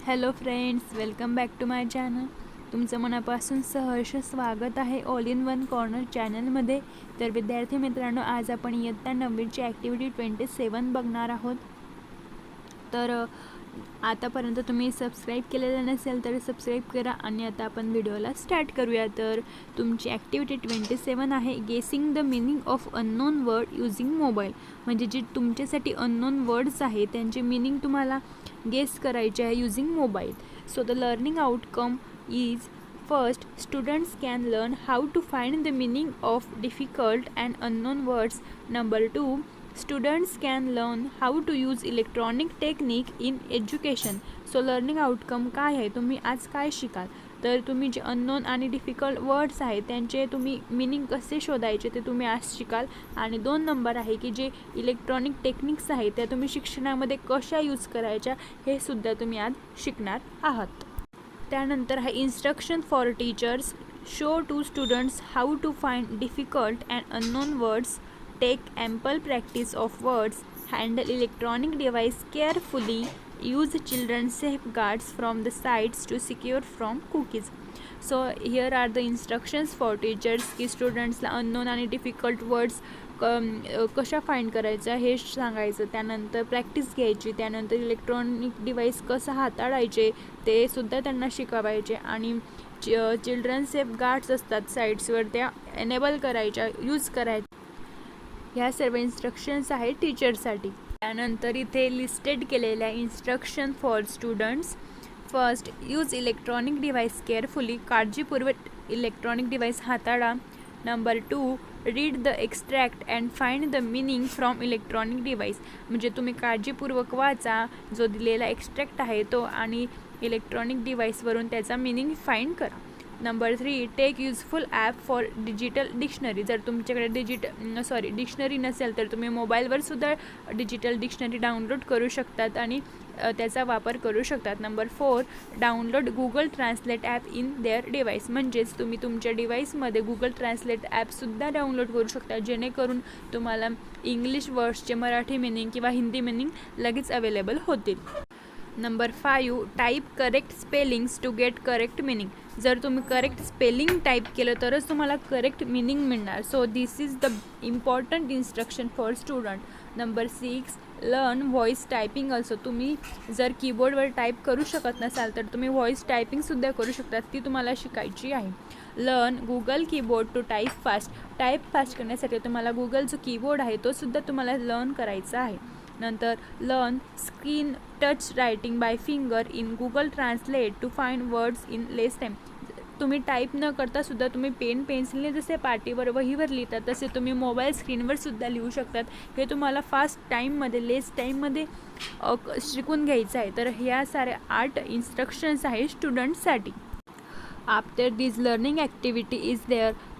Hello friends, welcome back to my channel. तुमचं मनापासून सहर्ष स्वागत आहे ऑल इन वन कॉर्नर चॅनलमध्ये. तर विद्यार्थी मित्रांनो, आज आपण इयत्ता 9वीची ॲक्टिव्हिटी 27 बघणार आहोत. तर आतापर्यंत तुम्ही सबस्क्राईब केलेलं नसेल तर सबस्क्राईब करा आणि आता आपण व्हिडिओला स्टार्ट करूया. तर तुमची ॲक्टिव्हिटी 27 आहे गेसिंग the meaning of unknown word using mobile. म्हणजे जे तुमच्यासाठी अननोन वर्ड्स आहे त्यांचे मिनिंग तुम्हाला गेस करायचे आहे using mobile. So the learning outcome is first, students can learn how to find the meaning of difficult and unknown words. Number 2, students can learn how to use electronic technique in education. So learning outcome काय आहे, तुम्ही आज काय शिकाल तर तुम्ही जे unknown आणि डिफिकल्ट वर्ड्स आहेत त्यांचे तुम्ही मिनिंग कसे शोधायचे ते तुम्ही आज शिकाल. आणि 2 नंबर आहे की जे इलेक्ट्रॉनिक टेक्निक्स आहेत त्या तुम्ही शिक्षणामध्ये कशा यूज करायच्या हे सुद्धा तुम्ही आज शिकणार आहात. त्यानंतर आहे instruction for teachers. Show to students how to find difficult and unknown words. Take ample practice of words. Handle electronic device carefully. Use children safeguards from the sites to secure from cookies. So here are the instructions for teachers की स्टुडंट्सला unknown आणि difficult words कशा find करायचा हे सांगायचं. त्यानंतर practice घ्यायची. त्यानंतर electronic device कसं हाताळायचे ते सुद्धा त्यांना शिकवायचे. आणि चिल्ड्रन सेफगार्ड्स असतात साईट्सवर त्या एनेबल करायच्या, यूज करायच्या. ह्या सर्व इन्स्ट्रक्शन्स आहेत टीचरसाठी. त्यानंतर इथे लिस्टेड केलेल्या instruction for students. First, use electronic device carefully. काळजीपूर्वक इलेक्ट्रॉनिक डिव्हाइस हाताळा. Number 2, read the extract and find the meaning from electronic device. म्हणजे तुम्ही काळजीपूर्वक वाचा जो दिलेला एक्स्ट्रॅक्ट आहे तो आणि इलेक्ट्रॉनिक डिव्हाइसवरून त्याचा मिनिंग फाइंड करा. Number 3, take useful app for digital dictionary. जर तुमच्याकडे डिक्शनरी नसेल तर तुम्ही मोबाईलवर सुद्धा डिजिटल डिक्शनरी डाउनलोड करू शकतात आणि त्याचा वापर करू शकतात. Number 4, download Google translate app in their device. म्हणजेच तुम्ही तुमच्या डिव्हाइसमध्ये गुगल ट्रान्सलेट ॲपसुद्धा डाउनलोड करू शकता जेणेकरून तुम्हाला इंग्लिश वर्ड्सचे मराठी मिनिंग किंवा हिंदी मिनिंग लगेच अवेलेबल होतील. Number 5, type correct spellings to get correct meaning. जर तुम्ही करेक्ट स्पेलिंग टाईप केलं तरच तुम्हाला करेक्ट मिनिंग मिळणार. So this is the important instruction for student. Number 6, learn voice typing also. तुम्ही जर कीबोर्डवर टाईप करू शकत नसाल तर तुम्ही व्हॉईस टायपिंगसुद्धा करू शकतात, ती तुम्हाला शिकायची आहे. Learn Google keyboard to type fast. Type fast करण्यासाठी तुम्हाला गुगल जो कीबोर्ड आहे तो सुद्धा तुम्हाला लर्न करायचा आहे. नंतर learn screen touch writing by finger in Google translate to find words in less time. तुम्ही टाईप न करता सुद्धा तुम्ही पेन पेन्सिलने जसे पाटीवर वहीवर लिहितात तसे तुम्ही मोबाईल स्क्रीनवर सुद्धा लिहू शकतात. हे तुम्हाला फास्ट टाईममध्ये, लेस टाईममध्ये शिकून घ्यायचं आहे. तर ह्या साऱ्या 8 इन्स्ट्रक्शन्स आहेत स्टुडंट्ससाठी. After this learning activity is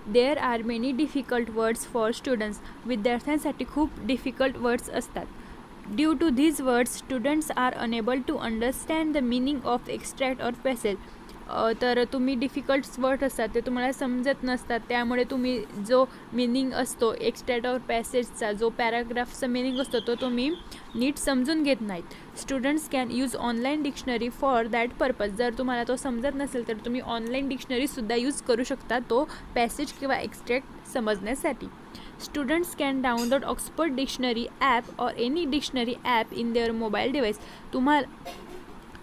there are many difficult words for students. विद्यार्थ्यांसाठी खूप डिफिकल्ट वर्ड्स असतात. Due to these words, students are unable to understand the meaning of extract or passage. तर तुम्ही डिफिकल्ट वर्ड असतात ते तुम्हाला समजत नसतात, त्यामुळे तुम्ही जो मिनिंग असतो एक्स्ट्रॅक्ट और पॅसेजचा जो पॅराग्राफचा मिनिंग असतो तो तुम्ही नीट समजून घेत नाहीत. Students can use online dictionary for that purpose. जर तुम्हाला तो समजत नसेल तर तुम्ही ऑनलाईन डिक्शनरीसुद्धा यूज करू शकता तो पॅसेज किंवा एक्स्ट्रॅक्ट समजण्यासाठी. Students can download Oxford Dictionary app or any dictionary app in their mobile device.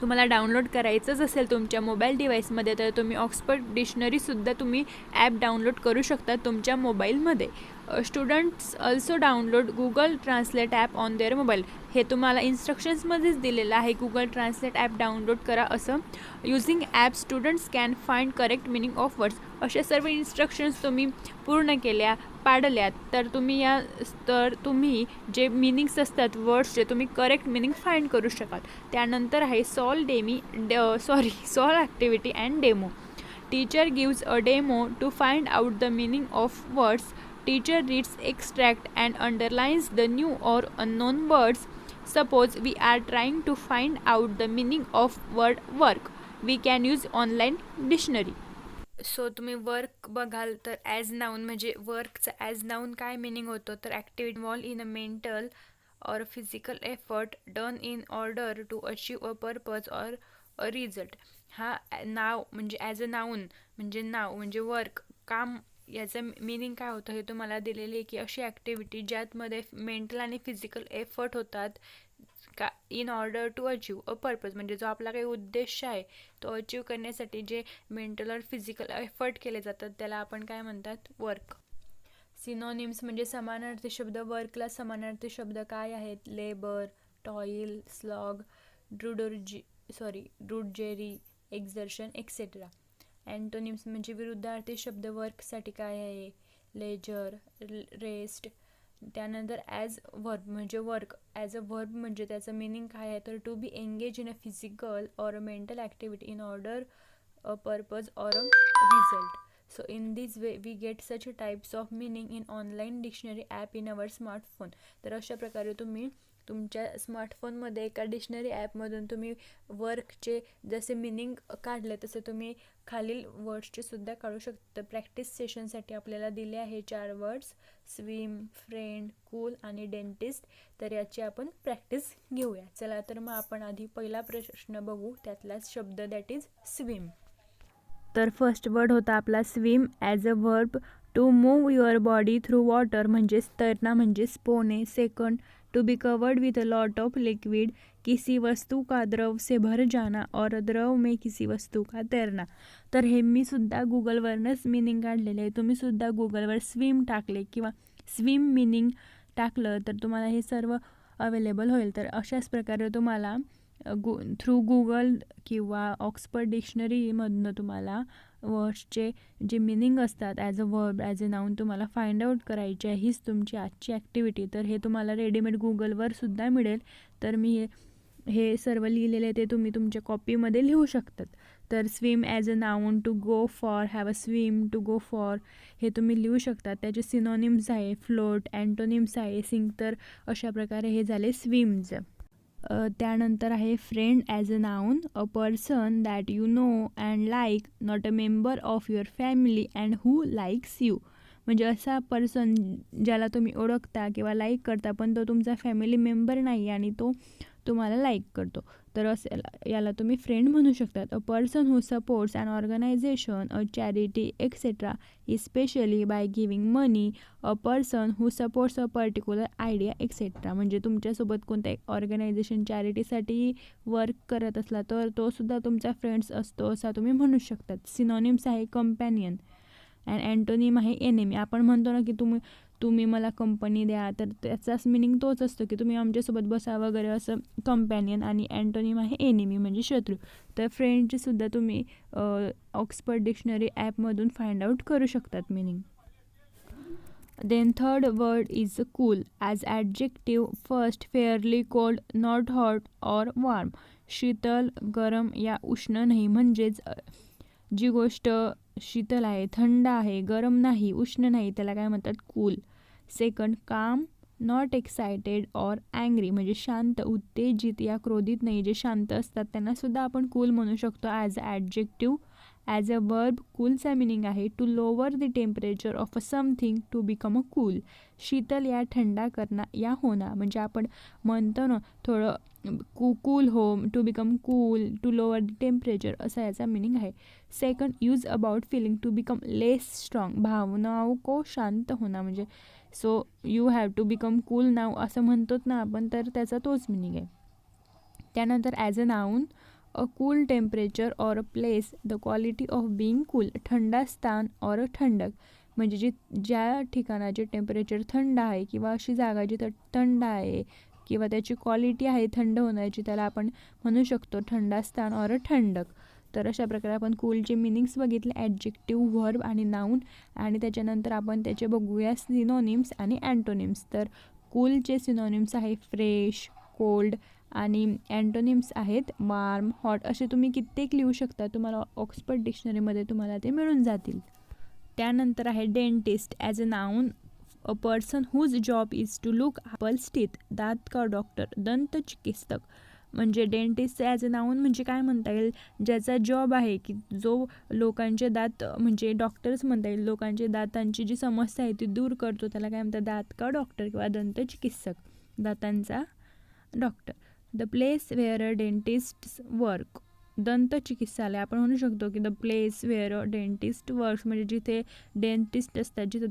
तुम्हाला डाउनलोड करायचंच असेल तुमच्या मोबाईल डिव्हाइसमध्ये तर तुम्ही ऑक्सफर्ड डिक्शनरीसुद्धा तुम्ही ॲप डाउनलोड करू शकता तुमच्या मोबाईलमध्ये. Students also download Google translate app on their mobile. हे तुम्हाला इन्स्ट्रक्शन्समध्येच दिलेलं आहे, गुगल ट्रान्सलेट ॲप डाउनलोड करा असं. Using app students can find correct meaning of words. अशा सर्व इन्स्ट्रक्शन्स तुम्ही पूर्ण केल्या, पाडल्यात तर तुम्ही जे मिनिंग्स असतात वर्ड्सचे तुम्ही करेक्ट मिनिंग फाइंड करू शकाल. त्यानंतर आहे solve activity and demo. Teacher gives a demo to find out the meaning of words. Teacher reads extract and underlines the new or unknown words. Suppose we are trying to find out the meaning of word work. We can use online dictionary. So तुम्ही work बघाल तर as noun म्हणजे वर्कचा as noun काय meaning होतो तर activity involve in a mental or physical effort done in order to achieve a purpose or result. हा नाव म्हणजे as a noun म्हणजे नाव म्हणजे वर्क काम, याचं मिनिंग काय होतं हे तुम्हाला दिलेली आहे की अशी ॲक्टिव्हिटी ज्यातमध्ये मेंटल आणि फिजिकल एफर्ट होतात का in order to achieve a purpose, म्हणजे जो आपला काही उद्देश आहे तो अचीव करण्यासाठी जे मेंटल और फिजिकल एफर्ट केले जातात त्याला आपण काय म्हणतात, वर्क. सिनोनिम्स म्हणजे समानार्थी शब्द. वर्कला समानार्थी शब्द काय आहेत, labour, toil, slog, drudgery, exertion etcetera. Antonyms म्हणजे विरुद्धार्थी शब्द वर्कसाठी काय आहे, लेजर, रेस्ट. त्यानंतर ॲज वर्ब म्हणजे वर्क ॲज अ वर्ब म्हणजे त्याचं मिनिंग काय आहे तर to be engage in a physical or a mental activity in order a purpose or a result. So in this way we get such types of meaning in online dictionary app in our smartphone. तर अशा प्रकारे तुम्ही तुमच्या स्मार्टफोनमध्ये एका dictionary ॲपमधून तुम्ही वर्कचे जसे मिनिंग काढले तसे तुम्ही खालील वर्ड्सचे सुद्धा काढू शकता. प्रॅक्टिस सेशनसाठी आपल्याला दिले आहे 4 वर्ड्स, स्विम, फ्रेंड, कूल आणि डेंटिस्ट. तर याची आपण प्रॅक्टिस घेऊया. चला तर मग आपण आधी पहिला प्रश्न बघू, त्यातलाच शब्द दॅट इज स्विम. तर फर्स्ट वर्ड होता आपला swim. As a verb to move your body through water म्हणजेच तैरना म्हणजेच पोहणे. Second, to be covered with a lot of liquid, किसी वस्तु का द्रव से भर जाना और द्रव में किसी वस्तु का तैरना. तर हे मी सुद्धा गुगलवरनंच मिनिंग काढलेले आहे. तुम्ही सुद्धा गुगलवर स्विम टाकले किंवा स्विम मिनिंग टाकलं तर तुम्हाला हे सर्व अवेलेबल होईल. तर अशाच प्रकारे तुम्हाला थ्रू गुगल किंवा ऑक्सफर्ड डिक्शनरीमधनं तुम्हाला वर्ड्सचे जे मिनिंग असतात as a verb as a noun तुम्हाला फाइंड आउट करायची आहे. हीच तुमची आजची ॲक्टिव्हिटी. तर हे तुम्हाला रेडीमेड गुगलवर सुद्धा मिळेल. तर मी हे सर्व लिहिलेले ते तुम्ही तुमच्या कॉपीमध्ये लिहू शकतात. तर swim as a noun, to go for, have a swim, to go for हे तुम्ही लिहू शकता. त्याचे सिनोनिम्स आहे फ्लोट, अँटोनिम्स आहे सिंक. तर अशा प्रकारे हे झाले स्विम्स. त्यानंतर आहे friend as a noun, a person that you know and like, not a member of your family and who likes you. म्हणजे असा पर्सन ज्याला तुम्ही ओळखता किंवा लाईक करता पण तो तुमचा फॅमिली मेंबर नाही आणि तो तुम्हाला लाईक करतो, तर असं याला तुम्ही फ्रेंड म्हणू शकतात. A person who supports an organisation, a charity etcetera, especially by giving money. A person who supports a particular idea etcetera. म्हणजे तुमच्यासोबत कोणत्या ऑर्गनायझेशन चॅरिटीसाठी वर्क करत असला तर तो सुद्धा तुमचा फ्रेंड्स असतो असा तुम्ही म्हणू शकतात. सिनॉनिम्स आहे कंपॅनियन अँड अँटोनिम आहे एनिमी. आपण म्हणतो ना की तुम्ही मला कंपनी द्या, तर त्याचाच मिनिंग तोच असतो की तुम्ही आमच्यासोबत बसा वगैरे असं कंपॅनियन. आणि अँटोनिम आहे एनिमी म्हणजे शत्रू. तर फ्रेंडची सुद्धा तुम्ही ऑक्सफर्ड डिक्शनरी ॲपमधून फाइंड आउट करू शकतात meaning. Then third word is cool as adjective. First, fairly cold, not hot और वॉर्म. शीतल, गरम या उष्ण नाही. म्हणजेच जी गोष्ट शीतल आहे, थंड आहे, गरम नाही, उष्ण नाही त्याला काय म्हणतात, कूल. सेकंड, काम, नॉट एक्सायटेड और अँग्री म्हणजे शांत, उत्तेजित या क्रोधित नाही. जे शांत असतात त्यांना सुद्धा आपण कूल म्हणू शकतो as a adjective. As a verb कूलचा मिनिंग आहे to lower the temperature of a something to become a cool. शीतल या थंडा करणं या होणं. म्हणजे आपण म्हणतो ना थोडं कूल हो, to become cool, to lower the temperature असा याचा मिनिंग आहे. Second, use about feeling to become less strong. भावनाओं को शांत होणं म्हणजे so you have to become cool now असं म्हणतोत ना आपण, तर त्याचा तोच मिनिंग आहे. त्यानंतर as a noun, a cool temperature or a place, the quality of being cool. थंडा स्थान और ठंडक म्हणजे ज्या ठिकाणाचे टेम्परेचर थंड आहे किंवा अशी जागा जिथं थंड आहे किंवा त्याची क्वालिटी आहे थंड होण्याची, त्याला आपण म्हणू शकतो थंडा स्थान और ठंडक. तर अशा प्रकारे आपण कूलचे मिनिंग्स बघितले, ॲडजेक्टिव्ह, व्हर्ब आणि नाऊन. आणि त्याच्यानंतर आपण त्याचे बघूया सिनोनिम्स आणि अँटोनिम्स. तर कूलचे सिनोनिम्स आहे फ्रेश, कोल्ड आणि अँटोनिम्स आहेत वार्म, हॉट. असे तुम्ही कित्येक लिहू शकता, तुम्हाला ऑक्सफर्ड डिक्शनरीमध्ये तुम्हाला ते मिळून जातील. त्यानंतर आहे dentist as a noun, a person whose job is to look apples teeth. दात का डॉक्टर, दंत चिकित्सक. म्हणजे डेंटिस्ट ॲज अ नाऊन म्हणजे काय म्हणता येईल, ज्याचा जॉब आहे की जो लोकांचे दात म्हणजे डॉक्टरच म्हणता येईल, लोकांचे दातांची जी समस्या आहे ती दूर करतो त्याला काय म्हणतात, दात का डॉक्टर किंवा दंत चिकित्सक, दातांचा doctor. The place where a dentists work. दंत चिकित्सालय आपण म्हणू शकतो की the place where dentist works, म्हणजे जिथे डेंटिस्ट असतात, जिथे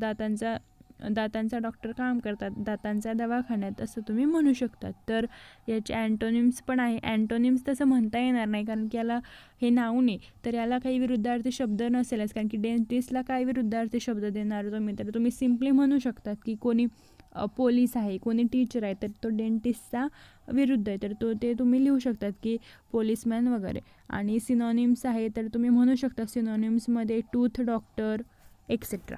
दातांचा डॉक्टर काम करतात, दातांचा दवाखान्यात, असं तुम्ही म्हणू शकतात. तर याचे अँटोनिम्स पण आहे. अँटोनिम्स तसं म्हणता येणार नाही कारण की याला हे नाव नाही, तर याला काही विरुद्धार्थी शब्द नसेलच, कारण की डेंटिस्टला काय विरुद्धार्थी शब्द देणार तुम्ही, तर तुम्ही सिम्पली म्हणू शकतात की कोणी पोलीस आहे, कोणी टीचर आहे, तर तो डेंटिस्टचा विरुद्ध आहे, तर ते तुम्ही लिहू शकतात की पोलीसमॅन वगैरे. आणि सिनॉनिम्स आहे, तर तुम्ही म्हणू शकता सिनॉनिम्समध्ये tooth doctor etcetera.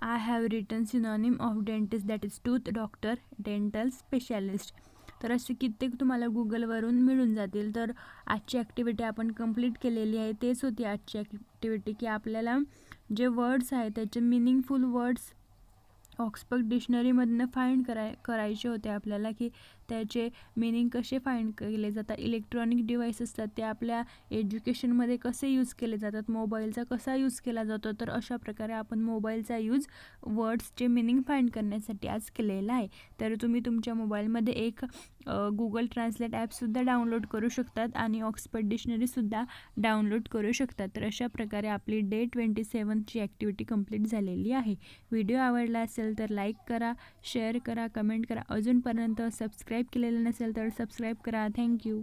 I have written synonym of dentist that is tooth doctor, dental specialist. तर असे कित्येक तुम्हाला गुगलवरून मिळून जातील. तर आजची ॲक्टिव्हिटी आपण कंप्लीट केलेली आहे. तेच होती आजची ॲक्टिव्हिटी की आपल्याला जे वर्ड्स आहेत त्याचे मिनिंगफुल वर्ड्स ऑक्सफर्ड डिक्शनरीमधनं फाइंड करायचे होते आपल्याला, की त्याचे मिनिंग कसे फाइंड केले जातात. इलेक्ट्रॉनिक डिव्हाइस असतात ते आपल्या एज्युकेशनमध्ये कसे यूज केले जातात, मोबाईलचा कसा यूज केला जातो, तर अशा प्रकारे आपण मोबाईलचा यूज वर्ड्सचे मिनिंग फाइंड करण्यासाठी आज केलेला आहे. तर तुम्ही तुमच्या मोबाईलमध्ये एक गुगल ट्रान्सलेट ॲपसुद्धा डाउनलोड करू शकतात आणि ऑक्सफर्ड डिक्शनरीसुद्धा डाउनलोड करू शकतात. तर अशा प्रकारे आपली डे 27ची ॲक्टिव्हिटी कंप्लीट झालेली आहे. व्हिडिओ आवडला असेल तर लाईक करा, शेअर करा, कमेंट करा. अजूनपर्यंत सबस्क्राईब केलेलं नसेल तर सबस्क्राईब करा. थँक्यू.